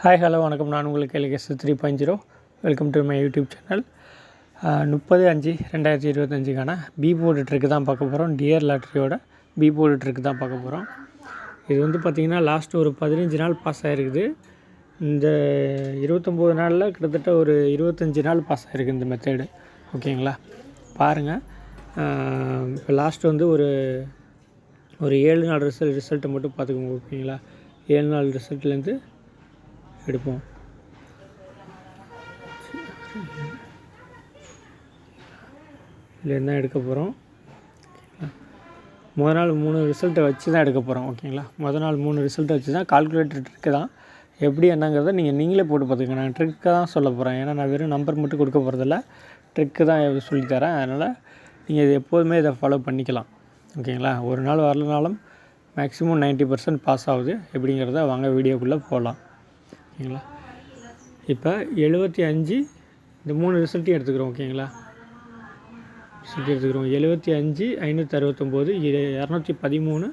Hi hello வணக்கம். நான் உங்களுக்கு LKS 3.0. Welcome to my YouTube channel. 30/5/2025க்கான பி போர்டு ட்ரிக்கு தான் பார்க்க போகிறோம். டியர் லாட்ரியோட பி போர்டு ட்ரிக்கு தான் பார்க்க போகிறோம். இது வந்து பார்த்திங்கன்னா லாஸ்ட் ஒரு 15 நாள் பாஸ் ஆகிருக்குது. இந்த 29 நாளில் கிட்டத்தட்ட ஒரு 25 நாள் பாஸ் ஆகிருக்கு இந்த மெத்தேடு. ஓகேங்களா, பாருங்கள். இப்போ லாஸ்ட் வந்து ஒரு 7 நாள் ரிசல்ட்டை மட்டும் பார்த்துக்கோங்க. ஓகேங்களா, 7 நாள் ரிசல்ட்லேருந்து எடுப்போம். இதுலேருந்து தான் எடுக்க போகிறோம். முதல் நாள் 3 ரிசல்ட்டை வச்சு தான் எடுக்க போகிறோம். ஓகேங்களா, முதல் நாள் 3 ரிசல்ட்டை வச்சு தான் கால்குலேட்டர் ட்ரிக்கு தான். எப்படி என்னங்கிறத நீங்களே போட்டு பார்த்துக்கோங்க. நான் ட்ரிக்கை தான் சொல்ல போகிறேன். ஏன்னா நான் வெறும் நம்பர் மட்டும் கொடுக்க போகிறதில்ல, ட்ரிக்கு தான் சொல்லித்தரேன். அதனால் நீங்கள் இது எப்போதுமே இதை ஃபாலோ பண்ணிக்கலாம். ஓகேங்களா, ஒரு நாள் வரலனாலும் மேக்ஸிமம் 90% பாஸ் ஆகுது. எப்படிங்கிறத வாங்க வீடியோக்குள்ளே போகலாம். ஓகேங்களா, இப்போ 75 இந்த 3 ரிசல்ட்டையும் எடுத்துக்கிறோம். ஓகேங்களா, ரிசல்ட் எடுத்துக்கிறோம். 75 569 213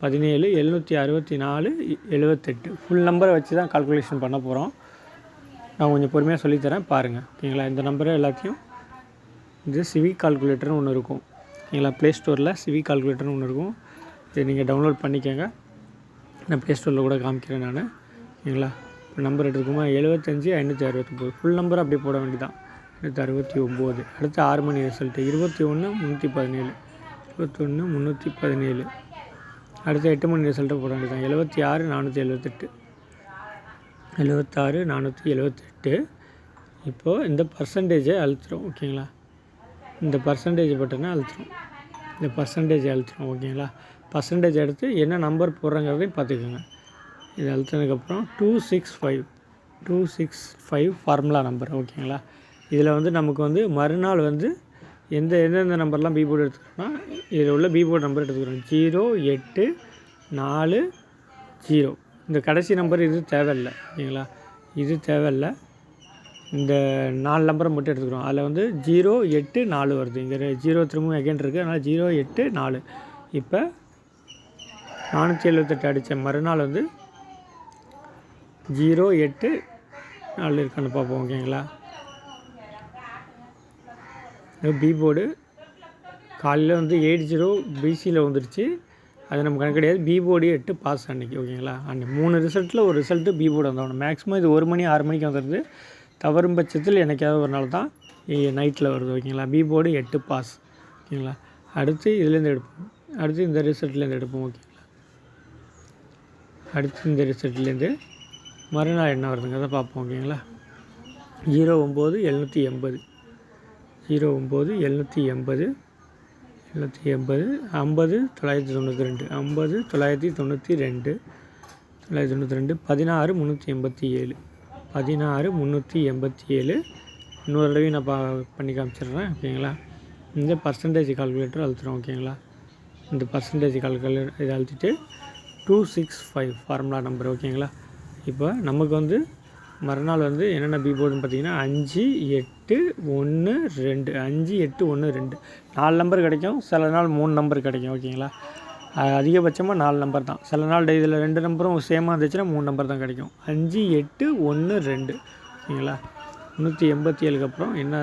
17 764 78 ஃபுல் நம்பரை வச்சு தான் கால்குலேஷன் பண்ண போகிறோம். நான் கொஞ்சம் பொறுமையாக சொல்லித்தரேன், பாருங்கள். ஓகேங்களா, இந்த நம்பரை எல்லாத்தையும் இது சிவிக் கால்குலேட்டர்னு ஒன்று இருக்கும். ஓகேங்களா, ப்ளே ஸ்டோரில் சிவிக் கால்குலேட்டர்னு ஒன்று இருக்கும். இதை நீங்கள் டவுன்லோட் பண்ணிக்கோங்க. நான் ப்ளே ஸ்டோரில் கூட காமிக்கிறேன் நான். ஓகேங்களா, இப்போ நம்பர் எடுத்துக்கோமா, 75 569 ஃபுல் நம்பர் அப்படி போட வேண்டியதான். 569. அடுத்து 6 மணி ரிசல்ட்டு 21 317 21 317. அடுத்து 8 மணி ரிசல்ட்டை போட வேண்டியதான். 76 478 76 478. இப்போது இந்த பர்சன்டேஜை அழுத்துறோம். ஓகேங்களா, இந்த பர்சன்டேஜ் பட்டனை அழுத்துறோம். இந்த பர்சன்டேஜ் அழுத்துறோம். ஓகேங்களா, பர்சன்டேஜ் எடுத்து என்ன நம்பர் போடுறங்கிறதையும் பார்த்துக்கோங்க. இது அழுத்தினதுக்கப்புறம் 265 ஃபார்முலா நம்பர். ஓகேங்களா, இதில் வந்து நமக்கு வந்து மறுநாள் வந்து எந்தெந்த நம்பர்லாம் பி போர்டு எடுத்துக்கிறோன்னா, இதில் உள்ள பி போர்டு நம்பர் எடுத்துக்கிறோம். 0840. இந்த கடைசி நம்பர் இது தேவையில்லை. ஓகேங்களா, இது தேவையில்லை. இந்த 4 நம்பரை மட்டும் எடுத்துக்கிறோம். அதில் வந்து 084 வருது. இங்கே 0 திரும்ப அகைன் இருக்குது. அதனால் 084. இப்போ 478 அடித்த மறுநாள் வந்து 084 இருக்கான்னு பார்ப்போம். ஓகேங்களா, பி போர்டு காலையில் வந்து 80 பிசியில் வந்துடுச்சு. அது நமக்கு கணக்கு கிடையாது. பி போர்டு 8 பாஸ் அன்றைக்கி. ஓகேங்களா, அன்றைக்கி 3 ரிசல்ட்டில் ஒரு ரிசல்ட்டு பி போர்டு வந்தோம். மேக்ஸிமம் இது 1 மணி 6 மணிக்கு வந்துடுது. தவறும் பட்சத்தில் என்னைக்காவது ஒரு நாள் தான் நைட்டில் வருது. ஓகேங்களா, பி போர்டு 8 பாஸ். ஓகேங்களா, அடுத்து இதுலேருந்து எடுப்போம். அடுத்து இந்த ரிசல்ட்லேருந்து எடுப்போம். ஓகேங்களா, அடுத்து இந்த ரிசல்ட்லேருந்து மறுநாள் என்ன வருதுங்கிறத பார்ப்போம். ஓகேங்களா, 09 780 09 780 780 50 992 50 992 992 16 387 16 387. இன்னொரு தடவையும் நான் பண்ணி காமிச்சிடுறேன். ஓகேங்களா, இந்த பர்சன்டேஜ் கால்குலேட்டர் அழுத்துறோம். ஓகேங்களா, இந்த பர்சன்டேஜ் கால்குலேட்டர் இதை அழுத்திட்டு 265 ஃபார்முலா நம்பர். ஓகேங்களா, இப்போ நமக்கு வந்து மறுநாள் வந்து என்னென்ன பி போர்டுன்னு பார்த்தீங்கன்னா 5 8 1 2 5 8 1 2 4 நம்பர் கிடைக்கும். சில நாள் 3 நம்பர் கிடைக்கும். ஓகேங்களா, அதிகபட்சமாக 4 நம்பர் தான். சில நாள் இதில் 2 நம்பரும் சேமாக இருந்துச்சுன்னா 3 நம்பர் தான் கிடைக்கும். 5 8 1 2. ஓகேங்களா, 387க்கு அப்புறம் என்ன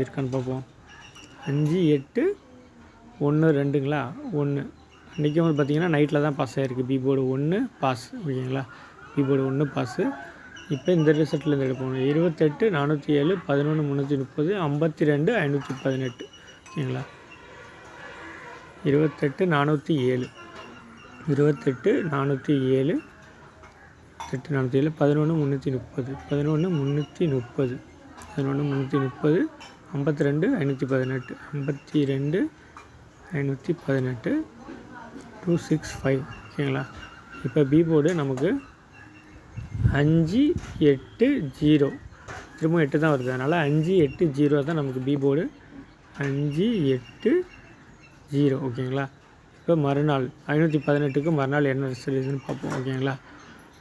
இருக்கான்னு பார்ப்போம். 5 8 1 2ங்களா 1. அன்றைக்கி வந்து பார்த்திங்கன்னா நைட்டில் தான் பாஸ் ஆகிருக்கு. B board 1 pass. ஓகேங்களா, பி போர்டு 1 பாஸு. இப்போ இந்த ரிசல்ட்லேருந்து எடுப்போம். 28 407 11 330 52 518. ஓகேங்களா, 28 407 28 407 8 407 11 330 11 330 11 330 52 518 52 518 265. ஓகேங்களா, இப்போ பி போர்டு நமக்கு 580 திரும்ப 8 தான் வருது. அதனால் 580 தான் நமக்கு பி போர்டு 580. ஓகேங்களா, இப்போ மறுநாள் 518க்கு மறுநாள் என்ன ரிசல்ட்னு பார்ப்போம். ஓகேங்களா,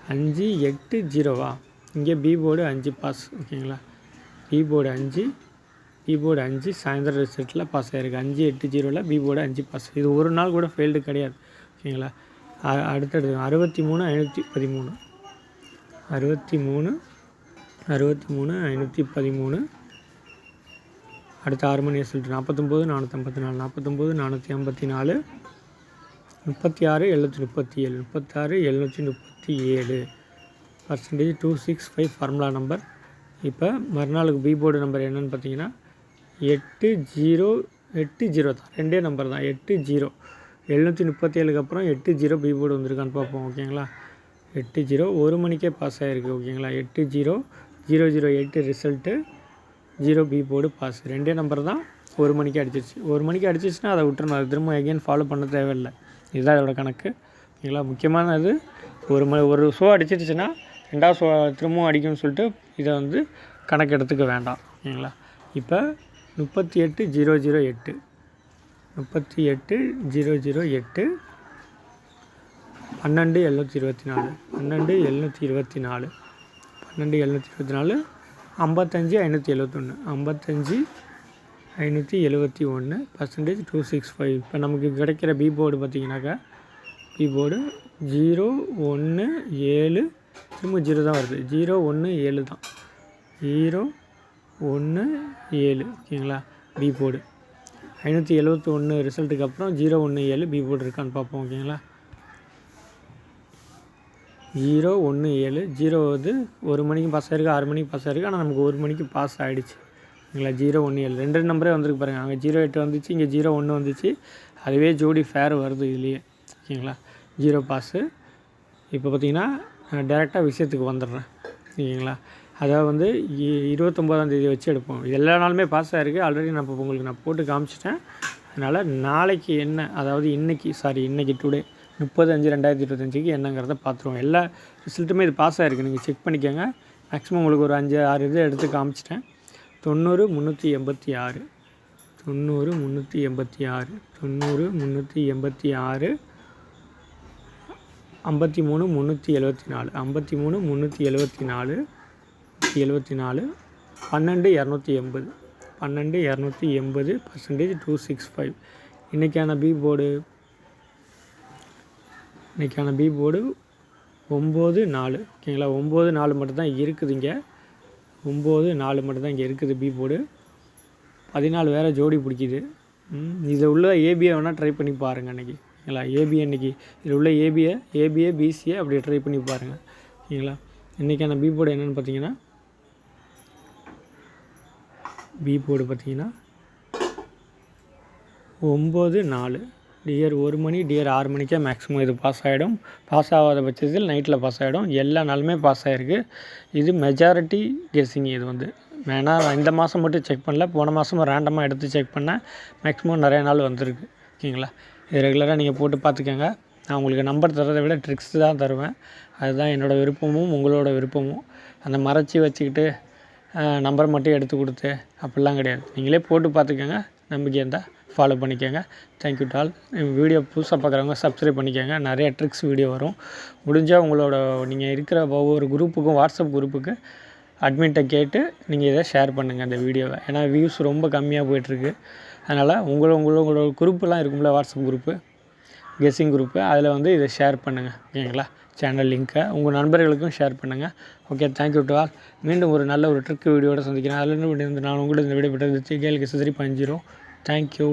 580வா இங்கே பி போர்டு 5 பாஸ். ஓகேங்களா, பி போர்டு 5 சாயந்தரம் ரிசல்ட்டில் பாஸ் ஆகிருக்கு. 580ல் பி போர்டு 5 பாஸ். இது ஒரு நாள் கூட ஃபெயில்டு கிடையாது. ஓகேங்களா, அடுத்தடுத்து 63 513 63 63 513. அடுத்த 6 மணி ரிசல்ட் 49 454 49 454 36 737 36 737 பர்சன்டேஜ் 265 ஃபார்முலா நம்பர். இப்போ மறுநாளுக்கு பி போர்டு நம்பர் என்னென்னு பார்த்தீங்கன்னா 80 தான், ரெண்டே நம்பர் தான் 80. 737க்கு அப்புறம் 80 பி போர்டு வந்திருக்கான்னு பார்ப்போம். ஓகேங்களா, 80 1 மணிக்கே பாஸ் ஆகிருக்கு. ஓகேங்களா, 80008 ரிசல்ட்டு 0 பி போர்டு பாஸ். ரெண்டே நம்பர் தான் 1 மணிக்கு அடிச்சிருச்சு. 1 மணிக்கு அடிச்சிச்சுன்னா அதை விட்டுறணும், அது திரும்ப எகெயின் ஃபாலோ பண்ண தேவையில்லை. இதுதான் இதோட கணக்கு. ஓகேங்களா, முக்கியமானது ஒரு ஷோ அடிச்சிருச்சுன்னா 2வது ஷோ திரும்பவும் அடிக்கும்னு சொல்லிட்டு இதை வந்து கணக்கு எடுத்துக்க வேண்டாம். ஓகேங்களா, இப்போ 38008 38008 12724 12724 55571 55571 பர்சன்டேஜ் 265. இப்போ நமக்கு கிடைக்கிற பி போர்டு பார்த்திங்கனாக்கா பி போர்டு 017 திரும்ப 0 தான் வருது. 017 தான் 017. ஓகேங்களா, பி போர்டு 571 ரிசல்ட்டுக்கு அப்புறம் 017 பி போர்டு இருக்கான்னு பார்ப்போம். ஓகேங்களா, 017 0 வந்து 1 மணிக்கு பாஸ் ஆகிருக்கு, 6 மணிக்கு பாஸ் ஆகிருக்கு. ஆனால் நமக்கு 1 மணிக்கு பாஸ் ஆகிடுச்சு. ஓகேங்களா, 017 ரெண்டு நம்பரே வந்துருக்கு பாருங்கள். அங்கே 08 வந்துச்சு, இங்கே 01 வந்துச்சு. அதுவே ஜோடி ஃபேர் வருது இதுலேயே. ஓகேங்களா, 0 பாஸு. இப்போ பார்த்திங்கன்னா டேரெக்டாக விஷயத்துக்கு வந்துடுறேன். ஓகேங்களா, அதாவது வந்து 29ஆந்தேதி வச்சு எடுப்போம். எல்லா நாளுமே பாஸ் ஆகிருக்கு. ஆல்ரெடி உங்களுக்கு நான் போட்டு காமிச்சிட்டேன். அதனால் நாளைக்கு என்ன, அதாவது இன்றைக்கி டுடே 30/5/2025க்கு என்னங்கிறத பார்த்துருவோம். எல்லா ரிசல்ட்டுமே இது பாஸ் ஆகிருக்கு, நீங்கள் செக் பண்ணிக்கோங்க. மேக்ஸிமம் உங்களுக்கு ஒரு 5-6 இது எடுத்து காமிச்சிட்டேன். 90 386 90 386 90 386 53 374 53 374 12 280 பர்சன்டேஜ் 265. இன்றைக்கான பி போர்டு 9-4. ஓகேங்களா, 9-4 மட்டும்தான் இருக்குது. இங்கே 9-4 மட்டும்தான் இங்கே இருக்குது பி போர்டு. 14 வேறு ஜோடி பிடிக்குது. இதில் உள்ள ஏபியை வேணால் ட்ரை பண்ணி பாருங்கள் அன்றைக்கி. ஓகேங்களா, ஏபிஏ இன்றைக்கி இதில் உள்ள ஏபிஏ பிசிஏ அப்படி ட்ரை பண்ணி பாருங்கள். ஓகேங்களா, இன்றைக்கான பி போர்டு என்னென்னு பார்த்தீங்கன்னா பி போர்டு பார்த்தீங்கன்னா 9-4 டியர் 1 மணி டியர் 6 மணிக்கே மேக்ஸிமம் இது பாஸ் ஆகிடும். பாஸ் ஆகாத பட்சத்தில் நைட்டில் பாஸ் ஆகிடும். எல்லா நாளுமே பாஸ் ஆகிருக்கு. இது மெஜாரிட்டி கெஸ்ஸிங். இது வந்து வேணால் இந்த மாதம் மட்டும் செக் பண்ணல, போன மாதம் ரேண்டமாக எடுத்து செக் பண்ணேன். மேக்ஸிமம் நிறைய நாள் வந்திருக்கு. ஓகேங்களா, இது ரெகுலராக நீங்கள் போட்டு பார்த்துக்கோங்க. நான் உங்களுக்கு நம்பர் தரதை விட ட்ரிக்ஸ் தான் தருவேன். அதுதான் என்னோடய விருப்பமும் உங்களோட விருப்பமும். அந்த மறைச்சி வச்சுக்கிட்டு நம்பர் மட்டும் எடுத்து கொடுத்து அப்படிலாம் கிடையாது. நீங்களே போட்டு பார்த்துக்கோங்க. நம்பிக்கை இருந்தால் ஃபாலோ பண்ணிக்கோங்க. தேங்க்யூ டால். வீடியோ புதுசாக பார்க்குறவங்க சப்ஸ்கிரைப் பண்ணிக்கோங்க. நிறைய ட்ரிக்ஸ் வீடியோ வரும். முடிஞ்சால் உங்களோட நீங்கள் இருக்கிற ஒவ்வொரு குரூப்புக்கும் வாட்ஸ்அப் குரூப்புக்கு அட்மின்ட்டை கேட்டு நீங்கள் இதை ஷேர் பண்ணுங்கள் இந்த வீடியோவை. ஏன்னா வியூஸ் ரொம்ப கம்மியாக போயிட்டுருக்கு. அதனால் உங்களோட குரூப்பெலாம் இருக்கும்ல, வாட்ஸ்அப் குரூப்பு, கெஸ்ஸிங் குரூப்பு, அதில் வந்து இதை ஷேர் பண்ணுங்கள். ஓகேங்களா, சேனல் லிங்க்கை உங்கள் நண்பர்களுக்கும் ஷேர் பண்ணுங்கள். Okay, thank you to all. மீண்டும் ஒரு நல்ல ஒரு ட்ரிக் வீடியோட சந்திக்கிறேன். அதில் நான் உங்களை இந்த வீடியோ பெற்றது கேள்வி 350. தேங்க்யூ.